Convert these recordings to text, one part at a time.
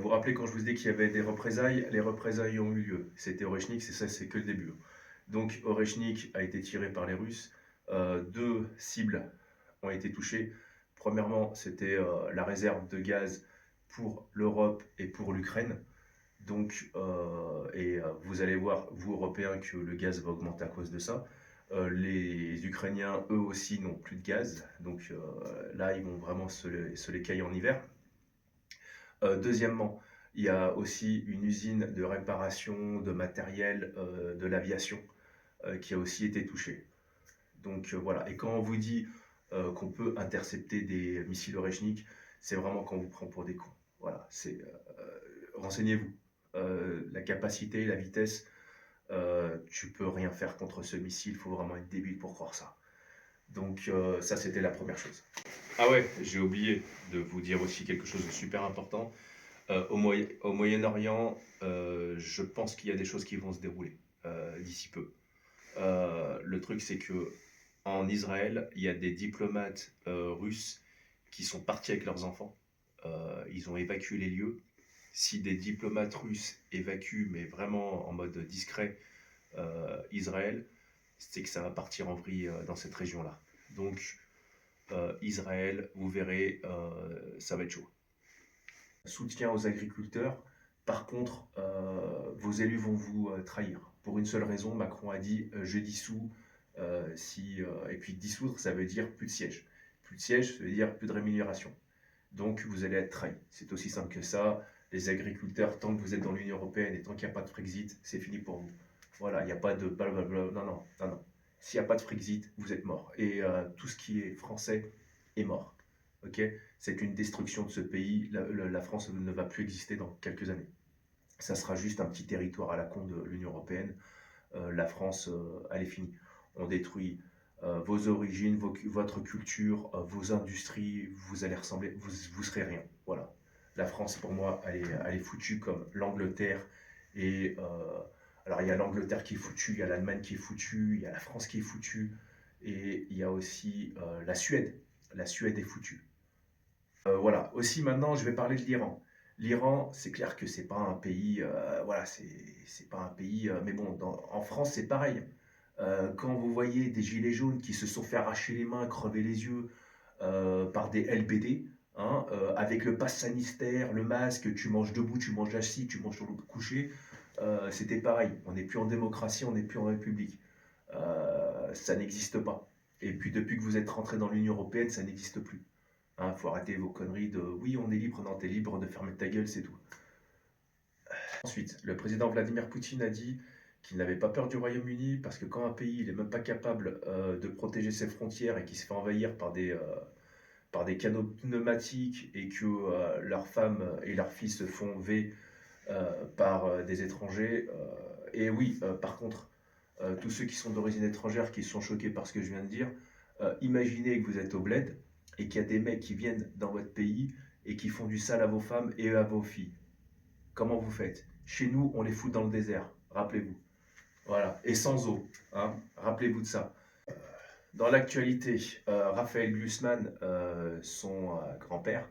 vous rappelez quand je vous ai dit qu'il y avait des représailles, les représailles ont eu lieu. C'était Orechnik, c'est ça, c'est que le début. Donc Orechnik a été tiré par les Russes. Deux cibles ont été touchées. Premièrement, c'était la réserve de gaz pour l'Europe et pour l'Ukraine. Donc, vous allez voir, vous Européens, que le gaz va augmenter à cause de ça. Les Ukrainiens, eux aussi, n'ont plus de gaz. Donc là, ils vont vraiment se les cailler en hiver. Deuxièmement, il y a aussi une usine de réparation de matériel de l'aviation qui a aussi été touchée. Donc voilà, et quand on vous dit qu'on peut intercepter des missiles Orechnik, c'est vraiment qu'on vous prend pour des cons. Voilà, renseignez-vous. La capacité, la vitesse, tu peux rien faire contre ce missile, il faut vraiment être débile pour croire ça. Donc ça, c'était la première chose. Ah ouais, j'ai oublié de vous dire aussi quelque chose de super important. Au Moyen-Orient, je pense qu'il y a des choses qui vont se dérouler d'ici peu. Le truc, c'est que en Israël, il y a des diplomates russes qui sont partis avec leurs enfants. Ils ont évacué les lieux. Si des diplomates russes évacuent, mais vraiment en mode discret, Israël, c'est que ça va partir en vrille dans cette région-là. Donc, Israël, vous verrez, ça va être chaud. Soutien aux agriculteurs. Par contre, vos élus vont vous trahir. Pour une seule raison, Macron a dit je dissous. Et puis dissoudre, ça veut dire plus de sièges. Plus de sièges, ça veut dire plus de rémunération. Donc vous allez être trahi. C'est aussi simple que ça. Les agriculteurs, tant que vous êtes dans l'Union Européenne et tant qu'il n'y a pas de Frexit, c'est fini pour vous. Voilà, il n'y a pas de blablabla. Non, non, non, non. S'il n'y a pas de Frexit, vous êtes mort. Et tout ce qui est français est mort. Ok, c'est une destruction de ce pays. La France ne va plus exister dans quelques années. Ça sera juste un petit territoire à la con de l'Union Européenne. La France, elle est finie. On détruit vos origines, votre culture, vos industries. Vous allez ressembler, vous serez rien. Voilà. La France, pour moi, elle est foutue comme l'Angleterre. Et alors, il y a l'Angleterre qui est foutue, il y a l'Allemagne qui est foutue, il y a la France qui est foutue, et il y a aussi la Suède. La Suède est foutue. Voilà. Aussi, maintenant, je vais parler de l'Iran. L'Iran, c'est clair que c'est pas un pays, voilà, c'est pas un pays, mais bon, en France, c'est pareil. Quand vous voyez des gilets jaunes qui se sont fait arracher les mains, crever les yeux par des LBD, hein, avec le pass sanitaire, le masque, tu manges debout, tu manges assis, tu manges sur le couché, c'était pareil. On n'est plus en démocratie, on n'est plus en république. Ça n'existe pas. Et puis depuis que vous êtes rentré dans l'Union Européenne, ça n'existe plus. Hein, faut arrêter vos conneries de oui, on est libre, non, t'es libre de fermer ta gueule, c'est tout. Ensuite, le président Vladimir Poutine a dit qu'il n'avait pas peur du Royaume-Uni parce que quand un pays n'est même pas capable de protéger ses frontières et qui se fait envahir par des canaux pneumatiques et que leurs femmes et leurs filles se font V par des étrangers. Et oui, par contre, tous ceux qui sont d'origine étrangère, qui sont choqués par ce que je viens de dire, imaginez que vous êtes au bled et qu'il y a des mecs qui viennent dans votre pays et qui font du sale à vos femmes et à vos filles. Comment vous faites? Chez nous, on les fout dans le désert, rappelez-vous. Voilà, et sans eau, hein, rappelez-vous de ça. Dans l'actualité, Raphaël Glucksmann, son grand-père,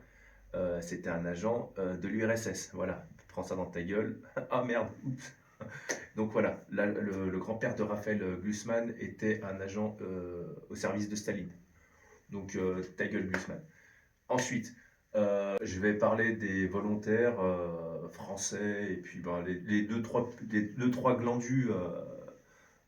c'était un agent de l'URSS. Voilà, prends ça dans ta gueule. Ah merde, oups. Donc voilà, le grand-père de Raphaël Glucksmann était un agent au service de Staline. Donc ta gueule, Glucksmann. Ensuite, je vais parler des volontaires français et puis ben, les deux, trois glandus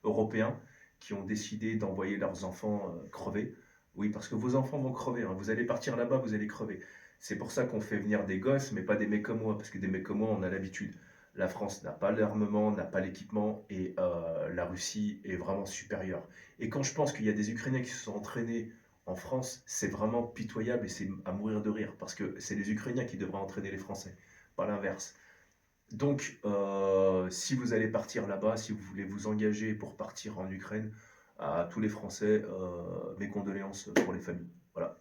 européens qui ont décidé d'envoyer leurs enfants crever. Oui, parce que vos enfants vont crever. Hein. Vous allez partir là-bas, vous allez crever. C'est pour ça qu'on fait venir des gosses, mais pas des mecs comme moi, parce que des mecs comme moi, on a l'habitude. La France n'a pas l'armement, n'a pas l'équipement, et la Russie est vraiment supérieure. Et quand je pense qu'il y a des Ukrainiens qui se sont entraînés en France, c'est vraiment pitoyable et c'est à mourir de rire, parce que c'est les Ukrainiens qui devraient entraîner les Français, pas l'inverse. Donc, si vous allez partir là-bas, si vous voulez vous engager pour partir en Ukraine, à tous les Français, mes condoléances pour les familles. Voilà.